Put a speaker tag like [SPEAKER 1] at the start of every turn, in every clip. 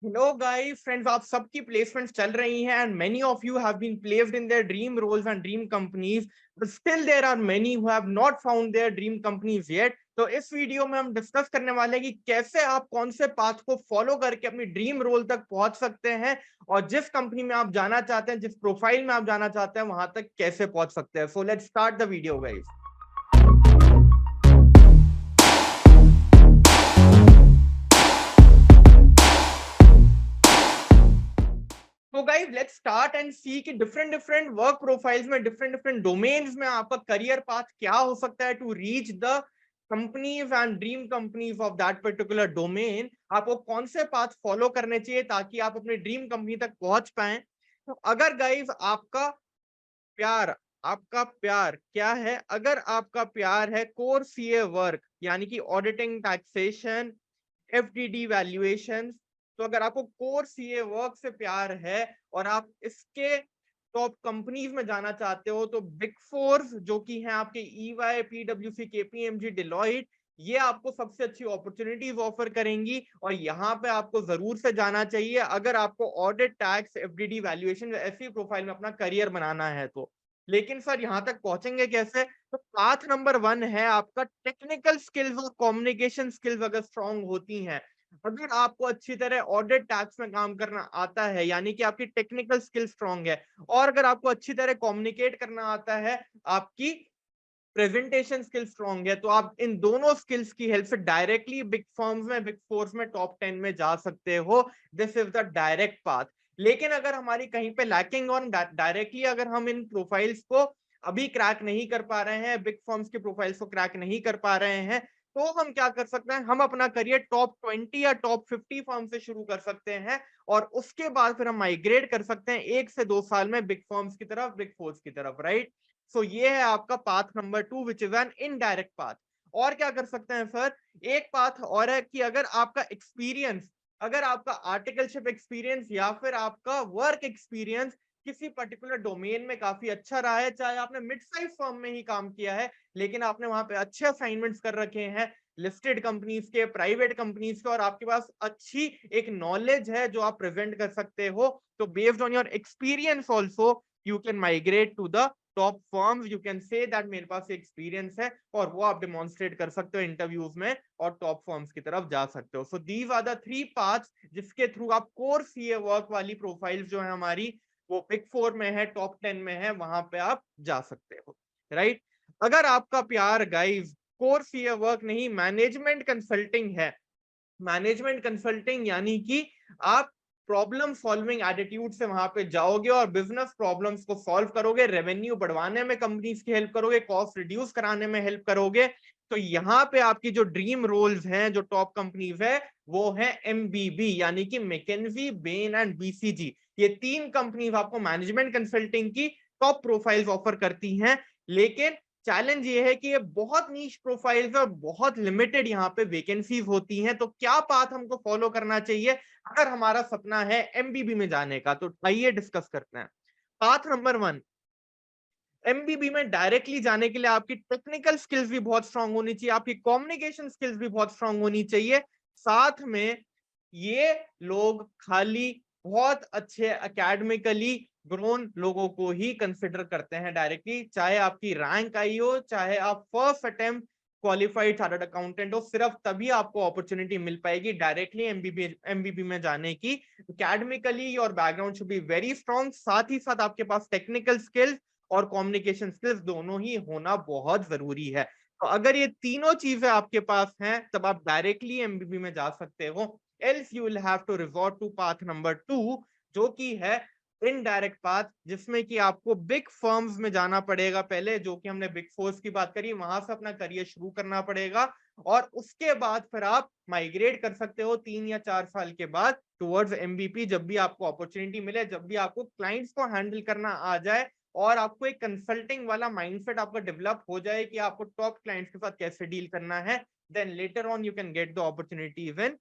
[SPEAKER 1] Hello guys friends, आप सबकी placements चल रही हैं and many of you have been placed in their dream roles and dream companies, but still there are many who have not found their dream companies yet. तो इस video में हम discuss करने वाले हैं कि कैसे आप कौन से पाथ को फॉलो करके अपनी ड्रीम रोल तक पहुंच सकते हैं और जिस कंपनी में आप जाना चाहते हैं, जिस प्रोफाइल में आप जाना चाहते हैं, वहां तक कैसे पहुंच सकते हैं। So let's start the video guys. तो guys let's start and see कि डिफरेंट डिफरेंट वर्क प्रोफाइल्स में, डिफरेंट डिफरेंट डोमेन्स में आपका करियर पाथ क्या हो सकता है to reach the companies and dream companies of that particular domain. आपको कौन से पाथ फॉलो करने चाहिए ताकि आप अपनी ड्रीम कंपनी तक पहुंच पाए। तो अगर गाइस आपका प्यार क्या है, अगर आपका प्यार है कोर सीए वर्क यानी कि ऑडिटिंग, टैक्सेशन, एफडीडी वैल्यूएशन, तो अगर आपको कोर सीए वर्क से प्यार है और आप इसके टॉप कंपनीज में जाना चाहते हो, तो बिग फोर्स जो कि हैं आपके ईवाई, पीडब्ल्यूसी, केपीएमजी, डिलॉइट, ये आपको सबसे अच्छी अपॉर्चुनिटीज ऑफर करेंगी और यहाँ पे आपको जरूर से जाना चाहिए अगर आपको ऑडिट, टैक्स, एफडीडी वैल्यूएशन ऐसी प्रोफाइल में अपना करियर बनाना है तो। लेकिन सर यहाँ तक पहुंचेंगे कैसे? तो पाथ नंबर 1 है आपका टेक्निकल स्किल्स और कम्युनिकेशन स्किल्स अगर स्ट्रांग होती हैं। अगर आपको अच्छी तरह ऑडिट, टैक्स में काम करना आता है यानी कि आपकी टेक्निकल स्किल स्ट्रांग है, और अगर आपको अच्छी तरह कम्युनिकेट करना आता है, आपकी प्रेजेंटेशन स्किल स्ट्रांग है, तो आप इन दोनों स्किल्स की हेल्प से डायरेक्टली बिग फर्म्स में, बिग फोर्स में टॉप 10 में जा सकते हो। This is the direct path. लेकिन अगर हमारी कहीं पे लैकिंग ऑन डायरेक्टली, अगर हम इन प्रोफाइल्स को अभी क्रैक नहीं कर पा रहे हैं, बिग फर्म्स की प्रोफाइल्स को क्रैक नहीं कर पा रहे हैं, तो हम क्या कर सकते हैं? हम अपना करियर टॉप 20 या टॉप 50 फर्म से शुरू कर सकते हैं और उसके बाद फिर हम माइग्रेट कर सकते हैं 1 से 2 साल में बिग फर्म्स की तरफ, बिग फोर्स की तरफ, राइट। सो ये है आपका path number 2 which is an indirect path. और क्या कर सकते हैं सर? एक पाथ और है कि अगर आपका एक्सपीरियंस, अगर आपका आर्टिकलशिप एक्सपीरियंस या फिर आपका वर्क एक्सपीरियंस किसी पर्टिकुलर डोमेन में काफी अच्छा रहा है, चाहे आपने मिड साइज फर्म में ही काम किया है लेकिन आपने वहां पे अच्छे असाइनमेंट्स कर रखे हैं लिस्टेड कंपनीज के, प्राइवेट कंपनीज के, और आपके पास अच्छी एक नॉलेज है जो आप प्रेजेंट कर सकते हो, तो based on your experience also you can migrate to the top firms. You can say that मेरे पास एक्सपीरियंस है और वो आप डेमोन्स्ट्रेट कर सकते हो इंटरव्यूज में और टॉप फर्म्स की तरफ जा सकते हो। So these are the 3 paths जिसके थ्रू आप कोर सीए वर्क वाली प्रोफाइल्स जो है हमारी, वो बिग 4 में है, टॉप 10 में है, वहां पे आप जा सकते हो, राइट। अगर आपका प्यार गाइस कोर सीए वर्क नहीं, मैनेजमेंट कंसल्टिंग है, मैनेजमेंट कंसल्टिंग यानी कि आप प्रॉब्लम सॉल्विंग एटीट्यूड से वहां पे जाओगे और बिजनेस प्रॉब्लम्स को सॉल्व करोगे, रेवेन्यू बढ़वाने में कंपनीज की हेल्प करोगे, कॉस्ट रिड्यूस कराने में हेल्प करोगे, तो यहाँ पे आपकी जो ड्रीम रोल्स हैं, जो टॉप कंपनीज है, वो है एमबीबी यानी कि मैकेंजी, बेन एंड बीसीजी। ये 3 कंपनीज आपको मैनेजमेंट कंसल्टिंग की टॉप प्रोफाइल्स ऑफर करती हैं। लेकिन चैलेंज ये है कि ये बहुत नीश प्रोफाइल्स और बहुत लिमिटेड यहाँ पे वैकेंसीज होती हैं। तो क्या पाथ हमको फॉलो करना चाहिए अगर हमारा सपना है एमबीबी में जाने का? तो आइए डिस्कस करते हैं। पाथ नंबर 1, एमबीबी में डायरेक्टली जाने के लिए आपकी टेक्निकल स्किल्स भी बहुत स्ट्रांग होनी चाहिए, आपकी कम्युनिकेशन स्किल्स भी बहुत स्ट्रांग होनी चाहिए। साथ में ये लोग खाली बहुत अच्छे एकेडमिकली ग्रोन लोगों को ही कंसिडर करते हैं डायरेक्टली, चाहे आपकी रैंक आई हो, चाहे आप first attempt qualified chartered accountant हो, सिर्फ तभी आपको अपॉर्चुनिटी मिल पाएगी डायरेक्टली एमबीबी में जाने की। एकेडमिकली और background should be very strong, साथ ही साथ आपके पास टेक्निकल स्किल्स और कम्युनिकेशन स्किल्स दोनों ही होना बहुत जरूरी है। तो अगर ये तीनों चीजें आपके पास हैं तब आप डायरेक्टली एमबीबी में जा सकते हो। Else you will have to resort to path number 2 जो कि है इनडायरेक्ट पाथ, जिसमें कि आपको बिग फर्म्स में जाना पड़ेगा पहले, जो कि हमने बिग फोर्स की बात करी, वहां से अपना करियर शुरू करना पड़ेगा और उसके बाद फिर आप माइग्रेट कर सकते हो 3 या 4 साल के बाद टुवर्ड्स एमबीपी, जब भी आपको अपॉर्चुनिटी मिले, जब भी आपको क्लाइंट्स को हैंडल करना आ जाए और आपको एक कंसल्टिंग वाला माइंडसेट आपका डेवलप हो जाए कि आपको टॉप क्लाइंट्स के साथ कैसे डील करना है, then later on you can get the opportunities in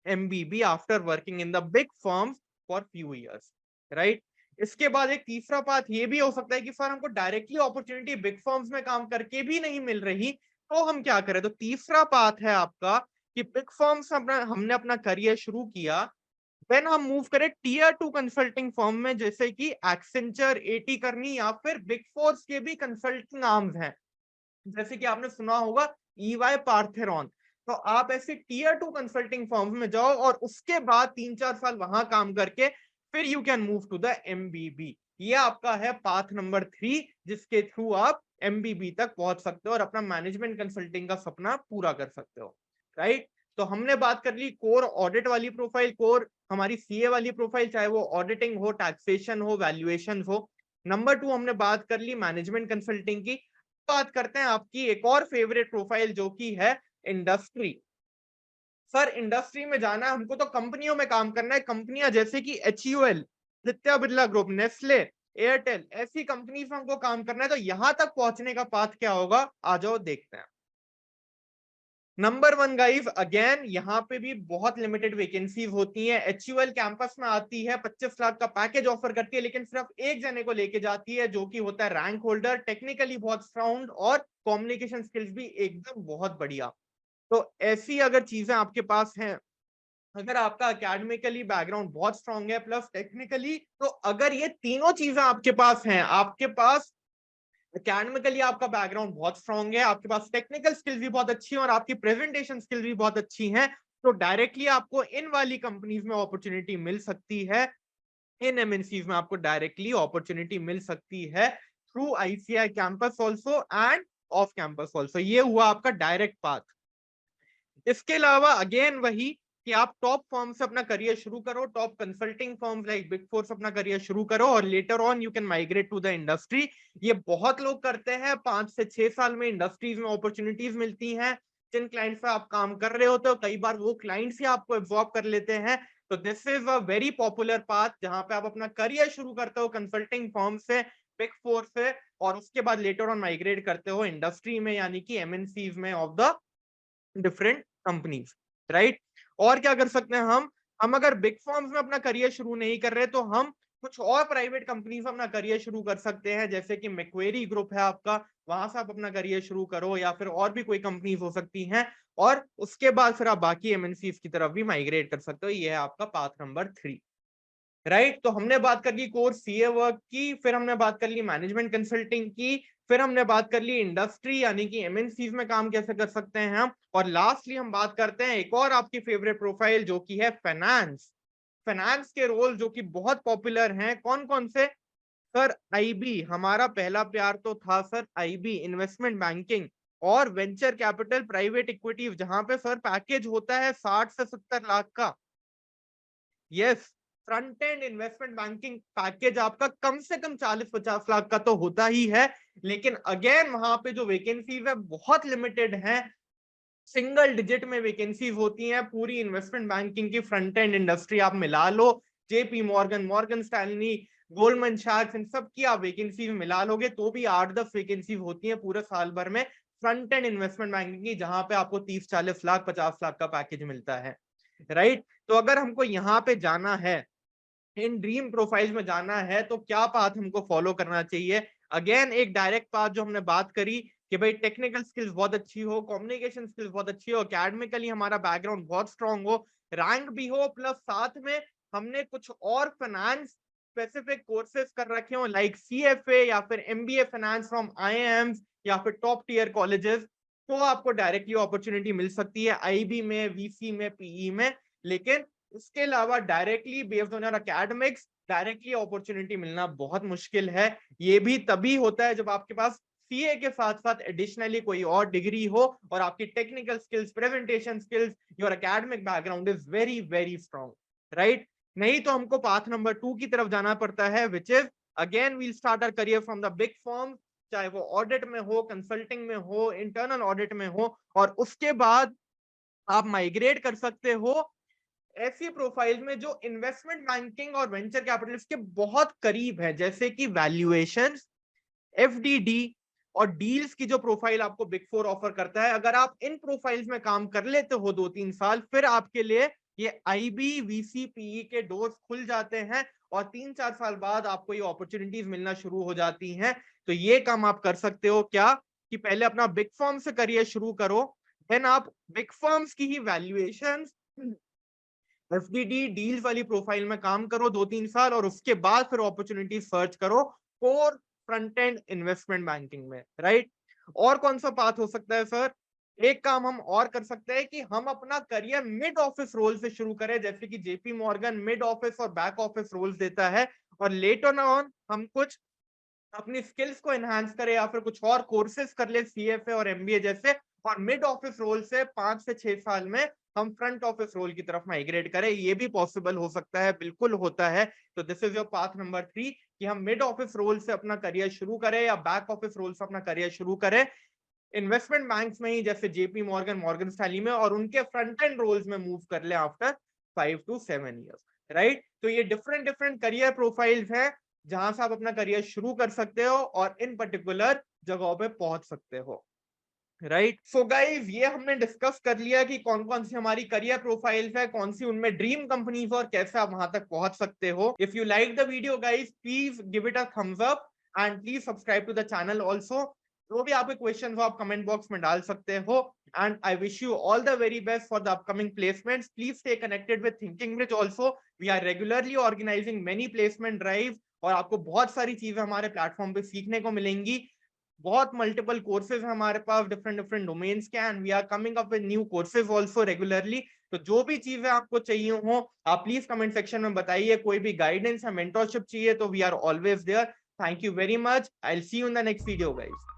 [SPEAKER 1] MBB after working in the big firms for few years, right? इसके बाद एक तीसरा पाथ ये भी हो सकता है कि सर हमको डायरेक्टली अपॉर्चुनिटी बिग फर्म्स में काम करके भी नहीं मिल रही, तो हम क्या करें? तो तीसरा पाथ है आपका कि बिग फर्म्स हमने अपना करियर शुरू किया, देन हम मूव करें टीयर 2 कंसल्टिंग फर्म में, जैसे कि एक्सेंचर, एटी करनी या फिर बिग फोर्स के भी कंसल्टिंग आर्म्स हैं, जैसे कि आपने सुना होगा ईवाई, पार्थेरॉन। तो आप ऐसे टीयर 2 कंसल्टिंग फर्म में जाओ और उसके बाद 3-4 साल वहां काम करके फिर you can move to the MBB. ये आपका है पाथ नंबर 3, जिसके थ्रू आप एमबीबी तक पहुंच सकते हो और अपना मैनेजमेंट कंसल्टिंग का सपना पूरा कर सकते हो, राइट। तो हमने बात कर ली कोर ऑडिट वाली प्रोफाइल, कोर हमारी सीए वाली प्रोफाइल, चाहे वो ऑडिटिंग हो, टैक्सेशन हो, वैल्यूएशन हो। नंबर 2 हमने बात कर ली मैनेजमेंट कंसल्टिंग की। बात करते हैं आपकी एक और फेवरेट प्रोफाइल, जो की है इंडस्ट्री। सर इंडस्ट्री में जाना है हमको तो कंपनियों में काम करना है, कंपनियां जैसे कि HUL, Aditya Birla group, Nestle, Airtel, ऐसी कंपनीज में हमको काम करना है। तो यहां तक पहुंचने का पाथ क्या होगा, आ जाओ देखते हैं। नंबर 1 गाइस, अगेन यहाँ पे भी बहुत लिमिटेड वैकेंसीज होती हैं। एचयूएल कैंपस में आती है, 25 लाख का पैकेज ऑफर करती है, लेकिन सिर्फ एक जने को लेके जाती है, जो कि होता है रैंक होल्डर, टेक्निकली बहुत साउंड और कम्युनिकेशन स्किल्स भी एकदम बहुत बढ़िया। तो ऐसी अगर चीजें आपके पास हैं, अगर आपका एकेडमिकली बैकग्राउंड बहुत स्ट्रांग है प्लस टेक्निकली, तो अगर ये तीनों चीजें आपके पास हैं, आपके पास एकेडमिकली आपका बैकग्राउंड बहुत स्ट्रांग है, आपके पास टेक्निकल स्किल्स भी बहुत अच्छी है और आपकी प्रेजेंटेशन स्किल्स भी बहुत अच्छी हैं, तो डायरेक्टली आपको इन वाली कंपनीज में अपॉर्चुनिटी मिल सकती है। इन एमएनसीज में आपको डायरेक्टली अपॉर्चुनिटी मिल सकती है through ICI campus also end off campus also. ये हुआ आपका डायरेक्ट पाथ। इसके अलावा अगेन वही कि आप टॉप फर्म से अपना करियर शुरू करो, top consulting firm like big four से अपना करियर शुरू करो और later on you can migrate to the industry. ये बहुत लोग करते हैं, 5 से 6 साल में इंडस्ट्रीज में अपॉर्चुनिटीज मिलती हैं। जिन क्लाइंट पे आप काम कर रहे होते हो, कई बार वो क्लाइंट्स ही आपको एब्जॉर्ब कर लेते हैं। तो this is a very popular path, जहां पे आप अपना करियर शुरू करते हो कंसल्टिंग फर्म से, बिग फोर से, और उसके बाद लेटर ऑन माइग्रेट करते हो इंडस्ट्री में, यानी कि एमएनसीज में of the different companies, right. और क्या कर सकते हैं हम अगर बिग फर्म्स में अपना करियर शुरू नहीं कर रहे, तो हम कुछ और प्राइवेट कंपनीज में अपना करियर शुरू कर सकते हैं, जैसे कि मैक्वेरी ग्रुप है आपका, वहां से आप अपना करियर शुरू करो, या फिर और भी कोई कंपनीज हो सकती हैं, और उसके बाद फिर आप बाकी एमएनसीज की तरफ भी माइग्रेट कर सकते हो। ये है आपका पाथ नंबर 3, राइट। तो हमने बात कर ली कोर सीए वर्क की, फिर हमने बात कर ली मैनेजमेंट कंसल्टिंग की, फिर हमने बात कर ली इंडस्ट्री यानी कि एमएनसीज में काम कैसे कर सकते हैं हम, और लास्टली हम बात करते हैं एक और आपकी फेवरेट प्रोफाइल, जो कि है फाइनेंस। फाइनेंस के रोल जो कि बहुत पॉपुलर हैं, कौन कौन से? सर आईबी, हमारा पहला प्यार तो था सर आईबी, इन्वेस्टमेंट बैंकिंग और वेंचर कैपिटल, प्राइवेट इक्विटी, जहां पे सर पैकेज होता है 60 से 70 लाख का। Yes, front end investment banking package आपका कम से कम 40-50 लाख का तो होता ही है, लेकिन अगेन वहां पे जो वैकेंसीज है बहुत लिमिटेड हैं, सिंगल डिजिट में वैकेंसीज होती हैं। पूरी इन्वेस्टमेंट बैंकिंग की फ्रंट एंड इंडस्ट्री आप मिला लो, JP Morgan, Morgan Stanley, Goldman सैक्स, इन सब की आप वैकेंसीज मिला लोगे तो भी 8-10 वैकेंसीज होती हैं पूरे साल भर में फ्रंट एंड इन्वेस्टमेंट बैंकिंग की, जहां पे आपको 30-40 लाख, 50 लाख का पैकेज मिलता है, राइट। तो अगर हमको यहाँ पे जाना है, इन ड्रीम प्रोफाइल्स में जाना है, तो क्या पाथ हमको फॉलो करना चाहिए? अगेन एक डायरेक्ट पाथ जो हमने बात करी कि भाई टेक्निकल स्किल्स बहुत अच्छी हो, कम्युनिकेशन स्किल्स बहुत अच्छी हो, एकेडमिकली हमारा बैकग्राउंड बहुत स्ट्रांग हो, रैंक भी हो, प्लस साथ में हमने कुछ और फाइनेंस स्पेसिफिक कोर्सेज कर रखे हो लाइक सीएफए या फिर एमबीए फाइनेंस फ्रॉम आईआईएम्स या फिर टॉप टीयर कॉलेजेस, तो आपको डायरेक्टली अपॉर्चुनिटी मिल सकती है आईबी में, वीसी में, पीई में। लेकिन उसके अलावा directly based on your academics directly opportunity मिलना बहुत मुश्किल है। ये भी तभी होता है जब आपके पास सीए के साथ साथ एडिशनली कोई और डिग्री हो और आपकी technical skills, presentation skills, your academic background is very very strong, right. नहीं तो हमको पाथ नंबर 2 की तरफ जाना पड़ता है, which is again we'll start our career from the big firm, चाहे वो ऑडिट में हो, कंसल्टिंग में हो, इंटरनल ऑडिट में हो, और उसके बाद आप माइग्रेट कर सकते हो ऐसी प्रोफाइल में जो इन्वेस्टमेंट बैंकिंग और वेंचर कैपिटलिस्ट के बहुत करीब है, जैसे कि वैल्यूएशंस, एफडीडी और डील्स की जो प्रोफाइल आपको बिग फोर ऑफर करता है। अगर आप इन प्रोफाइल्स में काम कर लेते हो 2-3 साल, फिर आपके लिए ये आईबी, वीसी, पीई के डोर्स खुल जाते हैं और 3-4 साल बाद आपको ये अपॉर्चुनिटीज मिलना शुरू हो जाती हैं। तो ये काम आप कर सकते हो क्या, कि पहले अपना बिग फर्म से करियर शुरू करो, देन आप बिग फर्म्स की ही वैल्यूएशंस, एफडीडी डील्स वाली प्रोफाइल में काम करो 2-3 साल और उसके बाद फिर अपॉर्चुनिटी सर्च करो core front end investment banking में, राइट। और कौन सा पाथ हो सकता है सर? एक काम हम और कर सकते हैं कि हम अपना करियर मिड ऑफिस रोल से शुरू करें, जैसे कि जेपी मॉर्गन मिड ऑफिस और बैक ऑफिस रोल्स देता है, और लेटर ऑन हम कुछ अपनी स्किल्स को एनहांस करें या फिर कुछ और कोर्सेज कर ले सीएफए और एमबीए जैसे, और मिड ऑफिस रोल से 5 से 6 साल में हम फ्रंट ऑफिस रोल की तरफ माइग्रेट करें। ये भी पॉसिबल हो सकता है, बिल्कुल होता है। तो this is your path number 3 कि हम मिड ऑफिस रोल से अपना करियर शुरू करें या बैक ऑफिस रोल से अपना करियर शुरू करें इन्वेस्टमेंट बैंक्स में ही, जैसे जेपी मॉर्गन, मॉर्गन स्टैनली में, और उनके फ्रंट एंड रोल्स में मूव कर ले आफ्टर 5 to 7 ईयर्स, राइट। तो ये डिफरेंट डिफरेंट करियर प्रोफाइल्स हैं जहां से आप अपना करियर शुरू कर सकते हो और इन पर्टिकुलर जगहों पे पहुंच सकते हो, राइट। सो गाइस, ये हमने डिस्कस कर लिया कि कौन कौन सी हमारी करियर प्रोफाइल्स है, कौन सी उनमें ड्रीम कंपनीज और कैसे आप वहां तक पहुंच सकते हो। If you like the video guys, please give it a thumbs up and please subscribe to the channel also. जो भी आपके क्वेश्चन हो आप कमेंट बॉक्स में डाल सकते हो, and I wish you all the very best for the upcoming placements. Please stay connected with Thinking Bridge also. We are regularly organising many placement drive, और आपको बहुत सारी चीजें हमारे प्लेटफॉर्म पे सीखने को मिलेंगी। बहुत मल्टीपल कोर्सेज हैं हमारे पास डिफरेंट डिफरेंट डोमेन्स के, and we are coming up with new courses also regularly. तो जो भी चीजें आपको चाहिए हो आप प्लीज कमेंट सेक्शन में बताइए। कोई भी गाइडेंस या मेंटरशिप चाहिए तो we are always there. Thank you very much. I will see you in the next video guys.